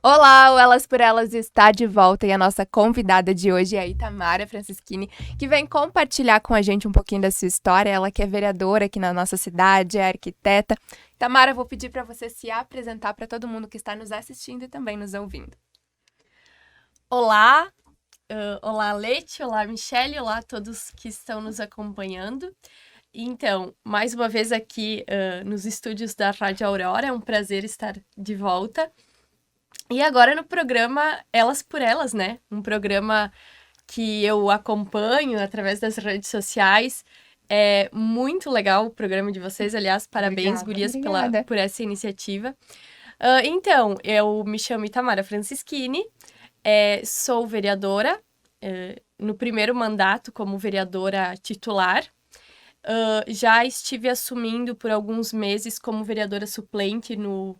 Olá, o Elas por Elas está de volta e a nossa convidada de hoje é a Itamara Francischini, que vem compartilhar com a gente um pouquinho da sua história. Ela que é vereadora aqui na nossa cidade, é arquiteta. Itamara, vou pedir para você se apresentar para todo mundo que está nos assistindo e também nos ouvindo. Olá, olá Leti, olá Michele, olá a todos que estão nos acompanhando. Então, mais uma vez aqui nos estúdios da Rádio Aurora, é um prazer estar de volta. E agora no programa Elas por Elas, né? Um programa que eu acompanho através das redes sociais. É muito legal o programa de vocês. Aliás, parabéns, gurias, por essa iniciativa. Então, eu me chamo Itamara Francischini, sou vereadora, no primeiro mandato como vereadora titular. Já estive assumindo por alguns meses como vereadora suplente no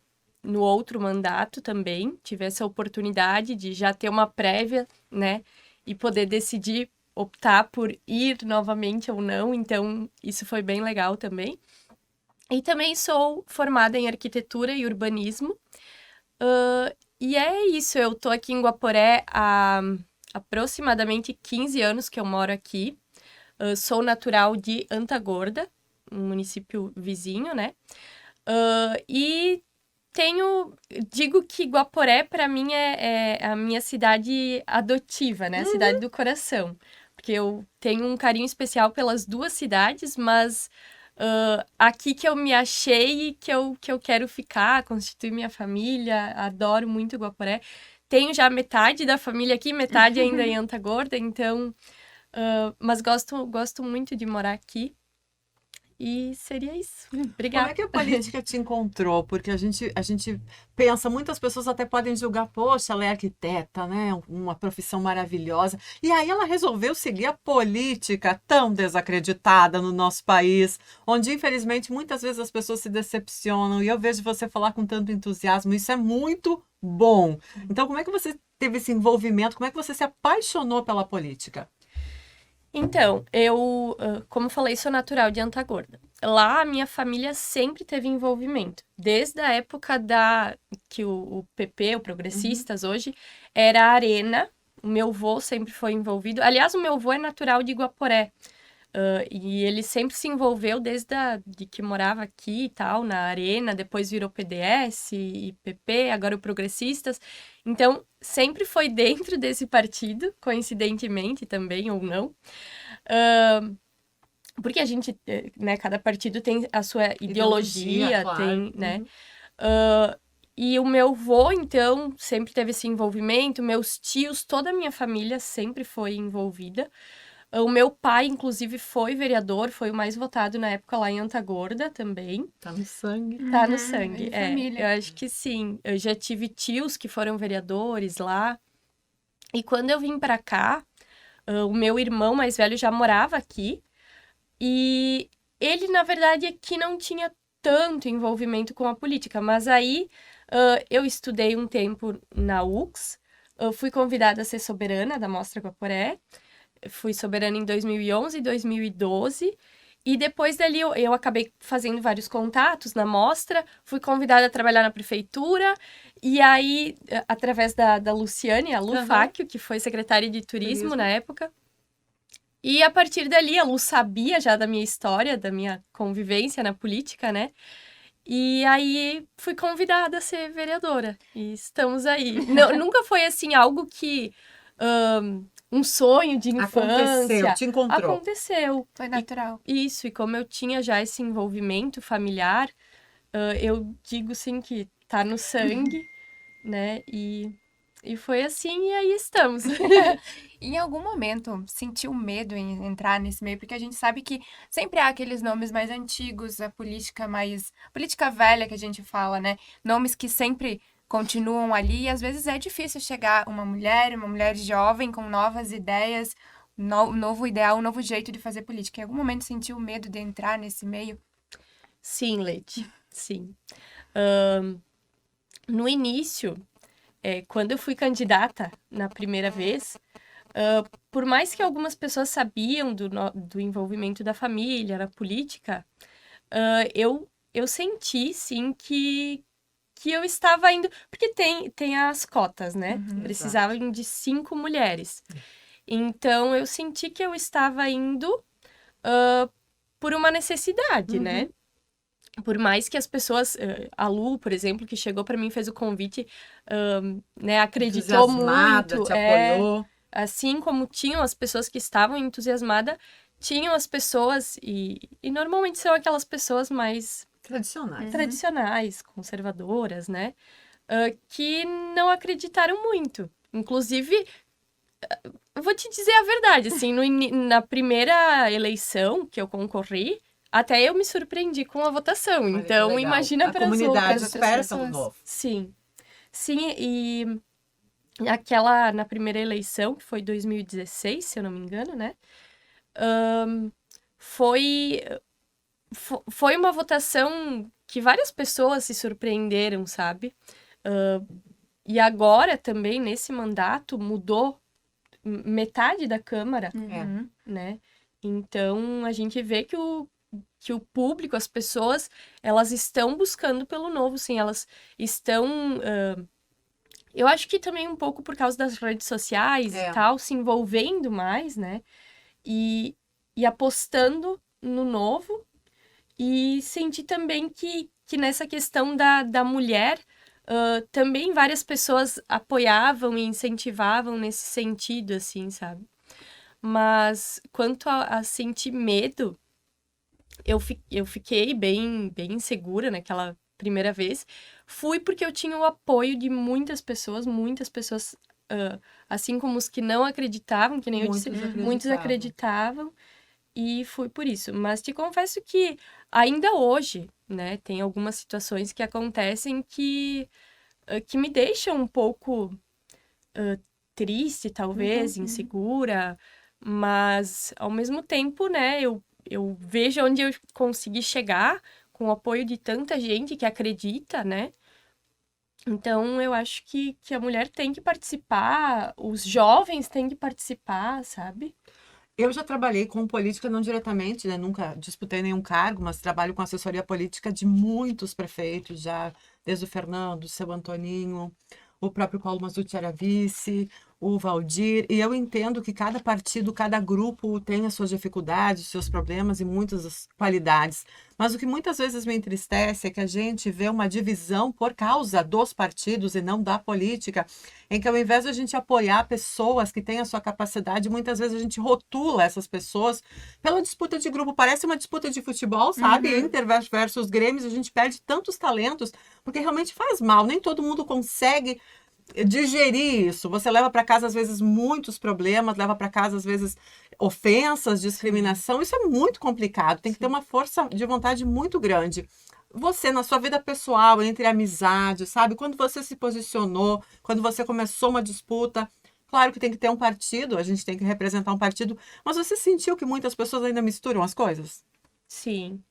outro mandato também, tive essa oportunidade de já ter uma prévia, né, e poder decidir, optar por ir novamente ou não, então isso foi bem legal também. E também sou formada em arquitetura e urbanismo, e é isso, eu tô aqui em Guaporé há aproximadamente 15 anos que eu moro aqui, sou natural de Antagorda, um município vizinho, né, e digo que Guaporé, para mim, é a minha cidade adotiva, né? A cidade do coração. Porque eu tenho um carinho especial pelas duas cidades, mas aqui que eu me achei e que eu quero ficar, constituir minha família, adoro muito Guaporé. Tenho já metade da família aqui, metade ainda em Antagorda, então... mas gosto muito de morar aqui. E seria isso. Obrigada. Como é que a política te encontrou? Porque a gente pensa, muitas pessoas até podem julgar, poxa, ela é arquiteta, né? Uma profissão maravilhosa. E aí ela resolveu seguir a política tão desacreditada no nosso país, onde, infelizmente, muitas vezes as pessoas se decepcionam. E eu vejo você falar com tanto entusiasmo. Isso é muito bom. Então, como é que você teve esse envolvimento? Como é que você se apaixonou pela política? Então, eu, como falei, sou natural de Antagorda. Lá, a minha família sempre teve envolvimento. Desde a época que o PP, o Progressistas, hoje, era a Arena. O meu avô sempre foi envolvido. Aliás, o meu avô é natural de Guaporé. E ele sempre se envolveu desde de que morava aqui e tal, na Arena. Depois virou PDS e PP, agora o Progressistas. Então, sempre foi dentro desse partido, coincidentemente também, ou não. Porque a gente, né, cada partido tem a sua ideologia claro. Tem, né? E o meu avô, então, sempre teve esse envolvimento. Meus tios, toda a minha família sempre foi envolvida. O meu pai, inclusive, foi vereador, foi o mais votado na época lá em Antagorda também. Tá no sangue. Tá no sangue, família. Eu acho que sim. Eu já tive tios que foram vereadores lá. E quando eu vim pra cá, o meu irmão mais velho já morava aqui. E ele, na verdade, aqui não tinha tanto envolvimento com a política. Mas aí, eu estudei um tempo na UX. Fui convidada a ser soberana da Mostra Guaporé. Fui soberana em 2011 e 2012. E depois dali eu acabei fazendo vários contatos na mostra, fui convidada a trabalhar na prefeitura, e aí, através da Luciane, a Lu Fáquio, que foi secretária de turismo na época. E a partir dali, a Lu sabia já da minha história, da minha convivência na política, né? E aí fui convidada a ser vereadora. E estamos aí. Nunca foi assim algo que... um sonho de infância. Aconteceu, te encontrou. Aconteceu. Foi natural. Isso, e como eu tinha já esse envolvimento familiar, eu digo, sim, que tá no sangue, né? E foi assim, e aí estamos. Em algum momento, sentiu medo em entrar nesse meio? Porque a gente sabe que sempre há aqueles nomes mais antigos, a política velha que a gente fala, né? Nomes que sempre continuam ali e às vezes é difícil chegar uma mulher jovem com novas ideias, novo ideal, um novo jeito de fazer política. Em algum momento sentiu medo de entrar nesse meio? Sim, Leite, sim. No início, quando eu fui candidata na primeira vez, por mais que algumas pessoas sabiam do envolvimento da família na política, eu senti, sim, que eu estava indo... Porque tem as cotas, né? Precisavam de 5 mulheres. Então, eu senti que eu estava indo por uma necessidade, né? Por mais que as pessoas... a Lu, por exemplo, que chegou para mim e fez o convite, né? Acreditou Entusiasmada, muito. te apoiou. Assim como tinham as pessoas que estavam entusiasmadas, tinham as pessoas... E normalmente são aquelas pessoas mais... tradicionais, conservadoras, né? Que não acreditaram muito. Inclusive, eu vou te dizer a verdade, assim, na primeira eleição que eu concorri, até eu me surpreendi com a votação. Olha que Então, legal. imagina A para as comunidade outras espera pessoas. pelo novo. Sim. Sim, e na primeira eleição, que foi 2016, se eu não me engano, né? Foi uma votação que várias pessoas se surpreenderam, sabe? E agora também, nesse mandato, mudou metade da Câmara, né? Então, a gente vê que o público, as pessoas, elas estão buscando pelo novo, sim. Elas estão... eu acho que também um pouco por causa das redes sociais e tal, se envolvendo mais, né? E apostando no novo. E senti também que nessa questão da mulher, também várias pessoas apoiavam e incentivavam nesse sentido, assim, sabe? Mas quanto a sentir medo, eu fiquei bem insegura naquela primeira vez. Fui porque eu tinha o apoio de muitas pessoas, assim como os que não acreditavam, que nem eu disse, muitos acreditavam. E fui por isso. Mas te confesso que ainda hoje, né, tem algumas situações que acontecem que me deixam um pouco triste, talvez, insegura. Mas, ao mesmo tempo, né, eu vejo onde eu consegui chegar com o apoio de tanta gente que acredita, né? Então, eu acho que a mulher tem que participar, os jovens têm que participar, sabe? Eu já trabalhei com política, não diretamente, né? Nunca disputei nenhum cargo, mas trabalho com assessoria política de muitos prefeitos, já desde o Fernando, o seu Antoninho, o próprio Paulo Mazzucchi era vice, o Valdir, e eu entendo que cada partido, cada grupo tem as suas dificuldades, os seus problemas e muitas das qualidades. Mas o que muitas vezes me entristece é que a gente vê uma divisão por causa dos partidos e não da política, em que ao invés de a gente apoiar pessoas que têm a sua capacidade, muitas vezes a gente rotula essas pessoas pela disputa de grupo. Parece uma disputa de futebol, sabe? Inter versus Grêmio, a gente perde tantos talentos, porque realmente faz mal. Nem todo mundo consegue digerir isso. Você leva para casa, às vezes, muitos problemas, leva para casa, às vezes, ofensas, discriminação. Isso é muito complicado. Tem que ter uma força de vontade muito grande. Você, na sua vida pessoal, entre amizade, sabe? Quando você se posicionou, quando você começou uma disputa, claro que tem que ter um partido, a gente tem que representar um partido, mas você sentiu que muitas pessoas ainda misturam as coisas? Sim,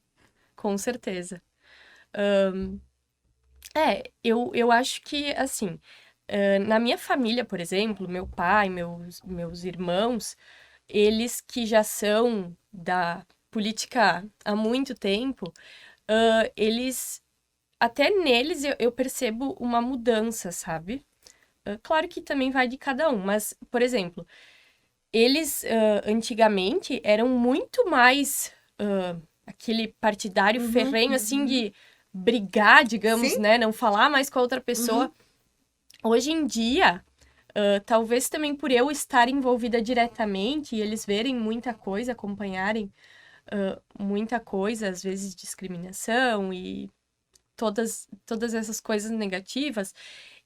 com certeza. Eu acho que, assim, na minha família, por exemplo, meu pai, meus irmãos, eles que já são da política há muito tempo, eles, até neles eu percebo uma mudança, sabe? Claro que também vai de cada um, mas, por exemplo, eles antigamente eram muito mais aquele partidário ferrenho, assim, de brigar, digamos, Sim. né? Não falar mais com a outra pessoa. Hoje em dia, talvez também por eu estar envolvida diretamente e eles verem muita coisa, acompanharem muita coisa, às vezes discriminação e todas essas coisas negativas,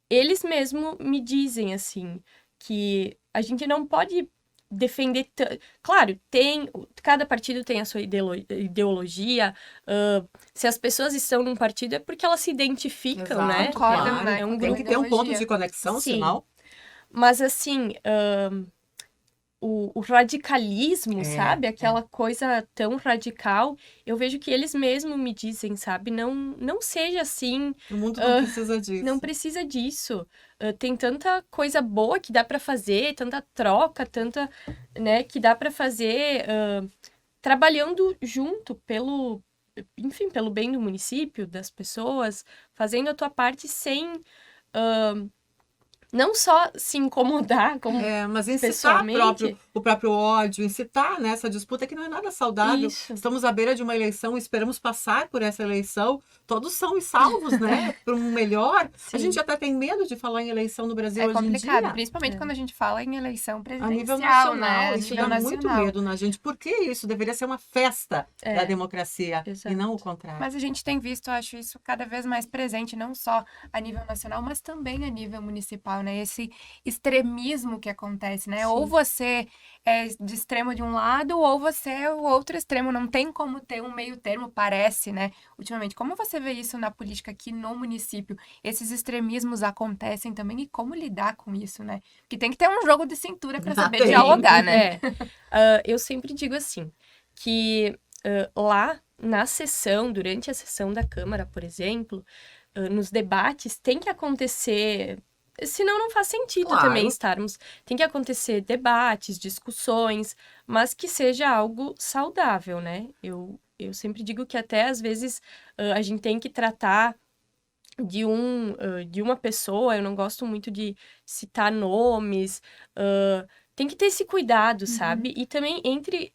eles mesmo me dizem, assim, que a gente não pode defender... Claro, cada partido tem a sua ideologia. Se as pessoas estão num partido é porque elas se identificam, né? Concordam, né? É um Tem grupo... que ter um ponto de conexão, Sim. sinal. Mas, assim, o radicalismo, É, sabe? Aquela coisa tão radical. Eu vejo que eles mesmos me dizem, sabe? Não seja assim, O mundo não precisa não disso. precisa disso. Tem tanta coisa boa que dá pra fazer, tanta troca, tanta, né, que dá pra fazer trabalhando junto enfim, pelo bem do município, das pessoas, fazendo a tua parte sem não só se incomodar como Mas incitar pessoalmente. o próprio ódio, incitar nessa disputa que não é nada saudável. Isso. Estamos à beira de uma eleição, esperamos passar por essa eleição. Todos são e salvos, né? Para um melhor. A Sim. gente até tem medo de falar em eleição no Brasil É hoje em complicado, dia. principalmente quando a gente fala em eleição A presidencial, nível nacional, né? A isso nível dá muito nacional. medo na gente. Por que isso deveria ser uma festa da democracia exato. e não o contrário? Mas a gente tem visto, acho isso cada vez mais presente, não só a nível nacional, mas também a nível municipal, né? Esse extremismo que acontece, né? Sim. Ou você é de extremo de um lado, ou você é o outro extremo. Não tem como ter um meio termo, parece, né? Ultimamente, como você vê isso na política aqui no município? Esses extremismos acontecem também e como lidar com isso, né? Porque tem que ter um jogo de cintura para saber Tem. dialogar, né? Eu sempre digo assim, que lá na sessão, durante a sessão da Câmara, por exemplo, nos debates, tem que acontecer. Senão não faz sentido Claro. também estarmos. Tem que acontecer debates, discussões, mas que seja algo saudável, né? Eu sempre digo que até às vezes a gente tem que tratar de uma pessoa, eu não gosto muito de citar nomes, tem que ter esse cuidado, sabe? E também entre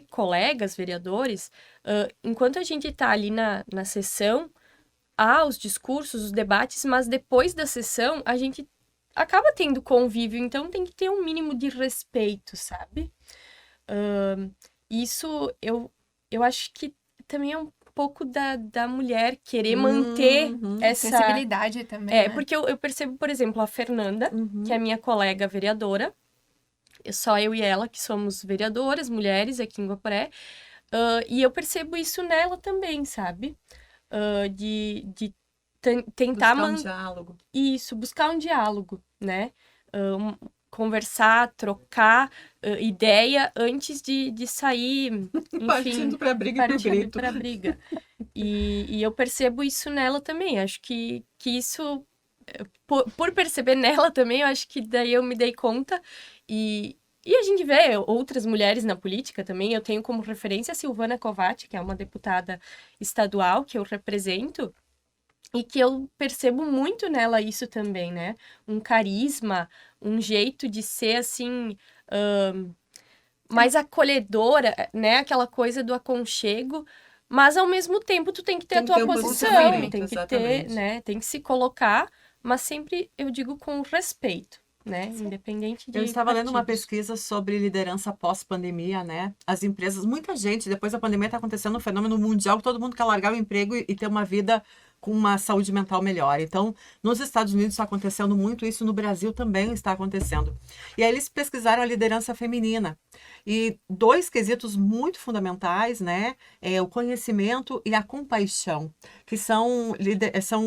colegas vereadores, enquanto a gente tá ali na sessão, há os discursos, os debates, mas depois da sessão a gente acaba tendo convívio, então tem que ter um mínimo de respeito, sabe? Isso eu acho que também é um pouco da mulher querer manter essa Sensibilidade também, né? porque eu percebo, por exemplo, a Fernanda, que é minha colega vereadora, só eu e ela que somos vereadoras, mulheres aqui em Guaporé, e eu percebo isso nela também, sabe? De tentar Buscar um diálogo. Isso, buscar um diálogo, né? Conversar, trocar ideia antes de sair, enfim, Partindo para a briga e para o grito. para briga. E eu percebo isso nela também. Acho que isso, por perceber nela também, eu acho que daí eu me dei conta. E a gente vê outras mulheres na política também. Eu tenho como referência a Silvana Covatti, que é uma deputada estadual que eu represento. E que eu percebo muito nela isso também, né? Um carisma, um jeito de ser, assim, mais acolhedora, né? Aquela coisa do aconchego, mas ao mesmo tempo tu tem que ter Tem a que tua ter um posição, posicionamento, tem que ter, exatamente. né? Tem que se colocar, mas sempre, eu digo, com respeito, né? Independente de Eu estava lendo uma partidos. pesquisa sobre liderança pós-pandemia, né? As empresas, muita gente, depois da pandemia está acontecendo um fenômeno mundial que todo mundo quer largar o emprego e ter uma vida com uma saúde mental melhor. Então, nos Estados Unidos está acontecendo muito isso, no Brasil também está acontecendo. E aí eles pesquisaram a liderança feminina. E dois quesitos muito fundamentais, né? É o conhecimento e a compaixão, que são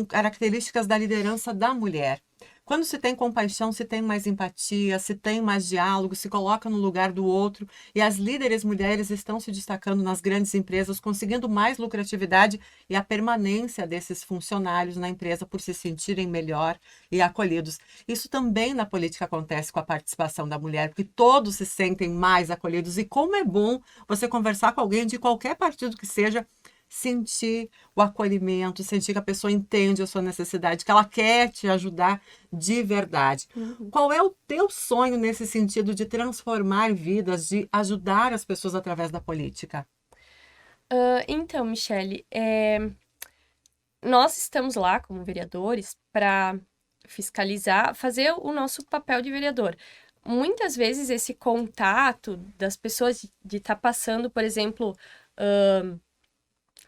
características da liderança da mulher. Quando se tem compaixão, se tem mais empatia, se tem mais diálogo, se coloca no lugar do outro. E as líderes mulheres estão se destacando nas grandes empresas, conseguindo mais lucratividade e a permanência desses funcionários na empresa por se sentirem melhor e acolhidos. Isso também na política acontece com a participação da mulher, porque todos se sentem mais acolhidos. E como é bom você conversar com alguém de qualquer partido que seja, sentir o acolhimento, sentir que a pessoa entende a sua necessidade, que ela quer te ajudar de verdade. Qual é o teu sonho nesse sentido de transformar vidas, de ajudar as pessoas através da política? Então, Michele, nós estamos lá como vereadores para fiscalizar, fazer o nosso papel de vereador. Muitas vezes esse contato das pessoas de estar passando, por exemplo,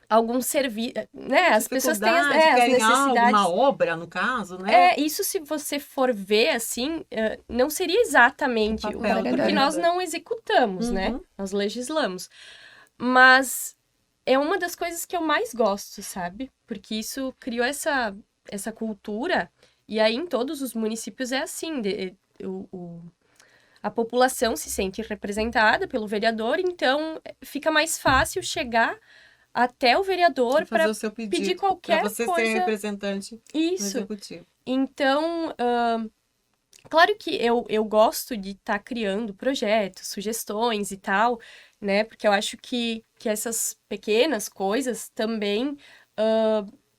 algum serviço, né? As pessoas têm as querem necessidades. uma obra, no caso, né? Isso se você for ver, assim, não seria exatamente O papel do porque vereador. nós não executamos, né? Nós legislamos. Mas é uma das coisas que eu mais gosto, sabe? Porque isso criou essa cultura, e aí em todos os municípios é assim, a população se sente representada pelo vereador, então fica mais fácil chegar até o vereador Fazer para o seu pedido, pedir qualquer para você coisa. ser representante no Isso. executivo. Então, claro que eu gosto de estar criando projetos, sugestões e tal, né? Porque eu acho que essas pequenas coisas também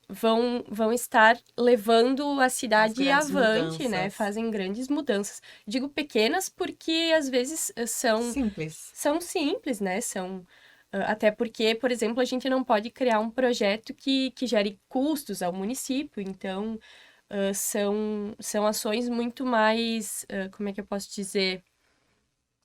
vão estar levando a cidade grandes avante, né? mudanças. Fazem grandes mudanças. Digo pequenas porque às vezes Simples. são simples, né? Até porque, por exemplo, a gente não pode criar um projeto que gere custos ao município, então são ações muito mais, como é que eu posso dizer?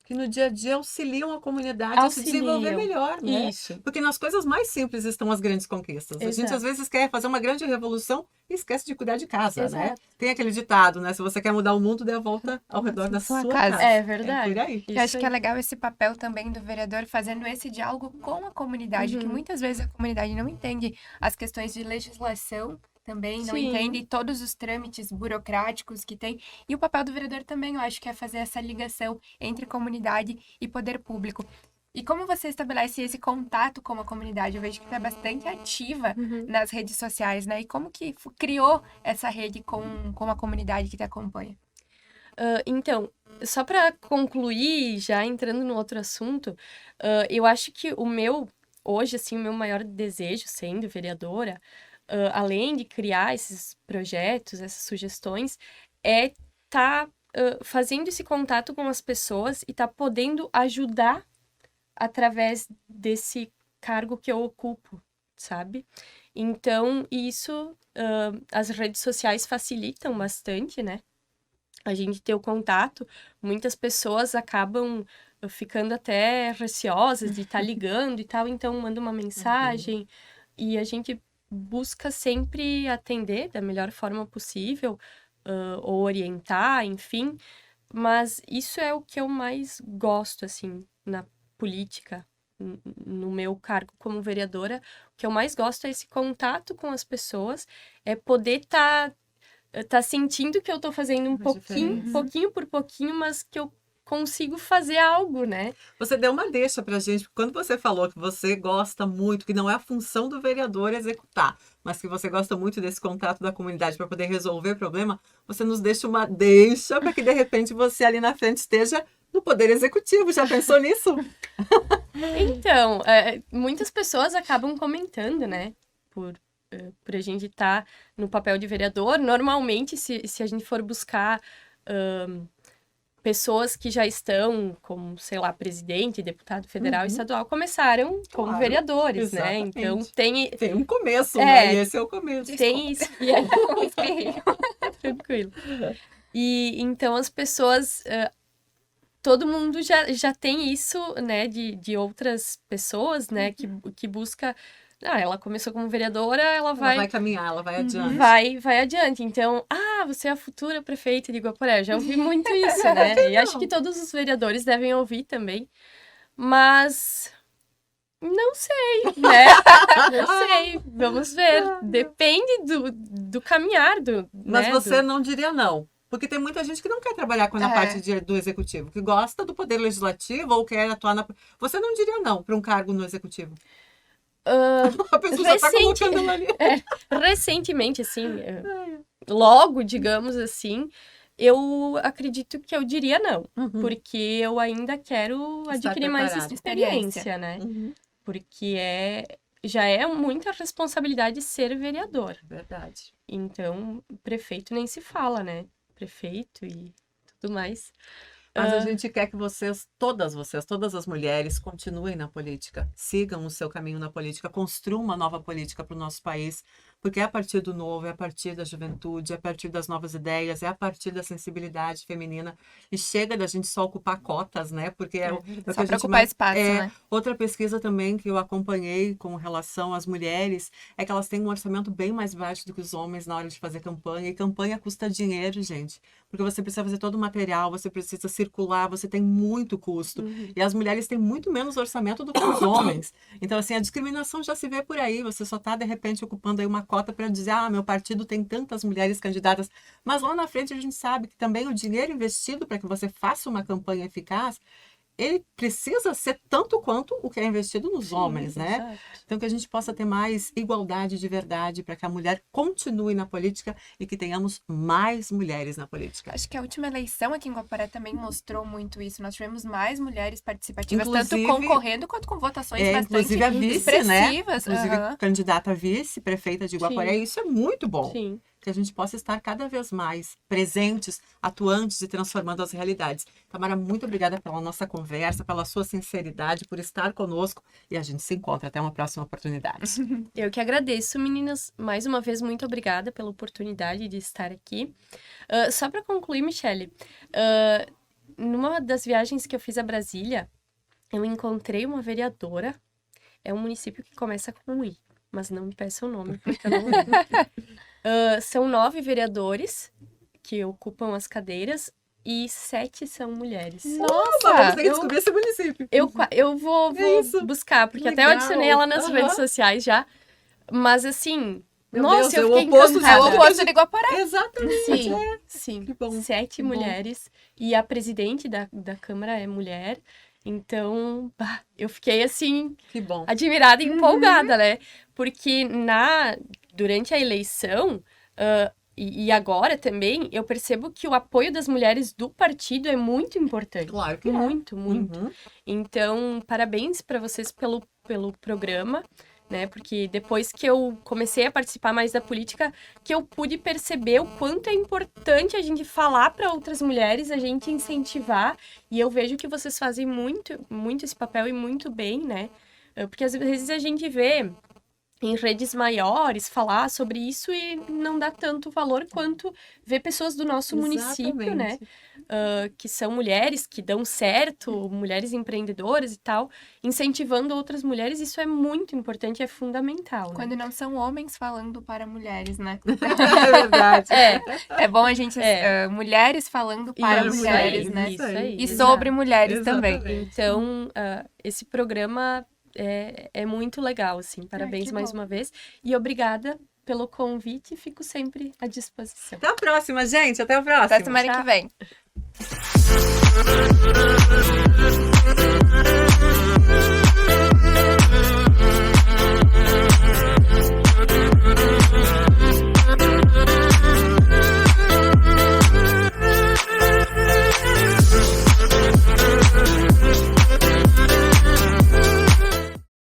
Que no dia a dia auxiliam a comunidade a se desenvolver Auxiliam. melhor, né? Isso. Porque nas coisas mais simples estão as grandes conquistas. A gente Exato. às vezes quer fazer uma grande revolução e esquece de cuidar de casa, né? Exato. Tem aquele ditado, né? Se você quer mudar o mundo, dê a volta ao redor da sua sua casa. casa. É verdade. É por aí. Eu acho que é legal esse papel também do vereador fazendo esse diálogo com a comunidade, que muitas vezes a comunidade não entende as questões de legislação também, não Sim. entende todos os trâmites burocráticos que tem. E o papel do vereador também, eu acho que é fazer essa ligação entre comunidade e poder público. E como você estabelece esse contato com a comunidade? Eu vejo que você é bastante ativa nas redes sociais, né? E como que criou essa rede com a comunidade que te acompanha? Então, só para concluir, já entrando no outro assunto, eu acho que hoje, assim, o meu maior desejo, sendo vereadora, além de criar esses projetos, essas sugestões, é estar fazendo esse contato com as pessoas e estar podendo ajudar através desse cargo que eu ocupo, sabe? Então, isso, as redes sociais facilitam bastante, né? A gente ter o contato, muitas pessoas acabam ficando até receosas de estar ligando e tal, então manda uma mensagem e a gente busca sempre atender da melhor forma possível, ou orientar, enfim, mas isso é o que eu mais gosto, assim, na política, no meu cargo como vereadora, o que eu mais gosto é esse contato com as pessoas, é poder tá sentindo que eu tô fazendo um pouquinho por pouquinho, mas que eu consigo fazer algo, né? Você deu uma deixa pra gente, porque quando você falou que você gosta muito, que não é a função do vereador executar, mas que você gosta muito desse contato da comunidade para poder resolver o problema, você nos deixa uma deixa para que de repente você ali na frente esteja no poder executivo. Já pensou nisso? Então, muitas pessoas acabam comentando, né? Por a gente estar no papel de vereador. Normalmente, se a gente for buscar pessoas que já estão como, sei lá, presidente, deputado federal e estadual, começaram como Claro, vereadores, exatamente. né? Então, tem um começo, né? E esse é o começo. tem isso. Tranquilo. E então as pessoas... todo mundo já tem isso, né, de outras pessoas, né, que busca... ela começou como vereadora, ela vai caminhar, ela vai adiante. Vai adiante. Então, você é a futura prefeita de Guaporé. Eu já ouvi muito isso, né? E acho que todos os vereadores devem ouvir também. Mas... não sei, né? Não sei. Vamos ver. Depende do caminhar Mas né? você não diria não. Porque tem muita gente que não quer trabalhar na parte do executivo, que gosta do poder legislativo ou quer atuar na... Você não diria não para um cargo no executivo? A pessoa já está colocando ela ali. Recentemente, assim, logo, digamos assim, eu acredito que eu diria não. Porque eu ainda quero adquirir mais experiência, né? Porque já é muita responsabilidade ser vereador. Verdade. Então, prefeito nem se fala, né? Prefeito e tudo mais. Mas a gente quer que todas as mulheres, continuem na política, sigam o seu caminho na política, construam uma nova política para o nosso país, porque é a partir do novo, é a partir da juventude, é a partir das novas ideias, é a partir da sensibilidade feminina, e chega da gente só ocupar cotas, né? Porque é o que só a para gente ocupar espaço, né? Outra pesquisa também que eu acompanhei com relação às mulheres é que elas têm um orçamento bem mais baixo do que os homens na hora de fazer campanha, e campanha custa dinheiro, gente. porque você precisa fazer todo o material, você precisa circular, você tem muito custo. E as mulheres têm muito menos orçamento do que os homens. Então, assim, a discriminação já se vê por aí. Você só está, de repente, ocupando aí uma cota para dizer, meu partido tem tantas mulheres candidatas. Mas lá na frente a gente sabe que também o dinheiro investido para que você faça uma campanha eficaz, ele precisa ser tanto quanto o que é investido nos homens, né? Exato. Então, que a gente possa ter mais igualdade de verdade para que a mulher continue na política e que tenhamos mais mulheres na política. Acho que a última eleição aqui em Guaporé também mostrou muito isso. Nós tivemos mais mulheres participativas, tanto Inclusive- concorrendo quanto com votações bastante inclusive a vice, né? expressivas. Inclusive, Aham. candidata a vice, prefeita de Guaporé, Sim. isso é muito bom. Sim. Que a gente possa estar cada vez mais presentes, atuantes e transformando as realidades. Tamara, muito obrigada pela nossa conversa, pela sua sinceridade, por estar conosco e a gente se encontra até uma próxima oportunidade. Eu que agradeço, meninas. Mais uma vez, muito obrigada pela oportunidade de estar aqui. Só para concluir, Michele, numa das viagens que eu fiz a Brasília, eu encontrei uma vereadora. É um município que começa com I, mas não me peça o nome, porque eu não lembro. São 9 vereadores que ocupam as cadeiras e 7 são mulheres. Nossa! descobrir esse município. Eu vou isso. buscar, porque até eu Legal. adicionei ela nas Aham. redes sociais já. Mas assim, Meu nossa, Deus, eu é o fiquei oposto de É o encantada. oposto de Guaporé. Exatamente. Sim, É. sim. Que bom. 7 que bom. mulheres e a presidente da Câmara é mulher. Então, eu fiquei assim, Que bom. admirada e empolgada, né? Porque durante a eleição, e agora também, eu percebo que o apoio das mulheres do partido é muito importante. Claro que é. Muito, muito. Uhum. Então, parabéns para vocês pelo programa, né? Porque depois que eu comecei a participar mais da política, que eu pude perceber o quanto é importante a gente falar para outras mulheres, a gente incentivar. E eu vejo que vocês fazem muito, muito esse papel e muito bem, né? Porque às vezes a gente vê em redes maiores falar sobre isso e não dá tanto valor quanto ver pessoas do nosso município, né? Que são mulheres que dão certo, mulheres empreendedoras e tal, incentivando outras mulheres, isso é muito importante, é fundamental, né? Quando não são homens falando para mulheres, né? É verdade. É bom a gente... mulheres falando para Isso mulheres, aí, né? Isso aí. E exato. sobre mulheres também. Exatamente. Então, esse programa é muito legal, assim. Parabéns que mais bom. uma vez. E obrigada pelo convite. Fico sempre à disposição. Até a próxima, gente. Até a próxima. Até semana que vem.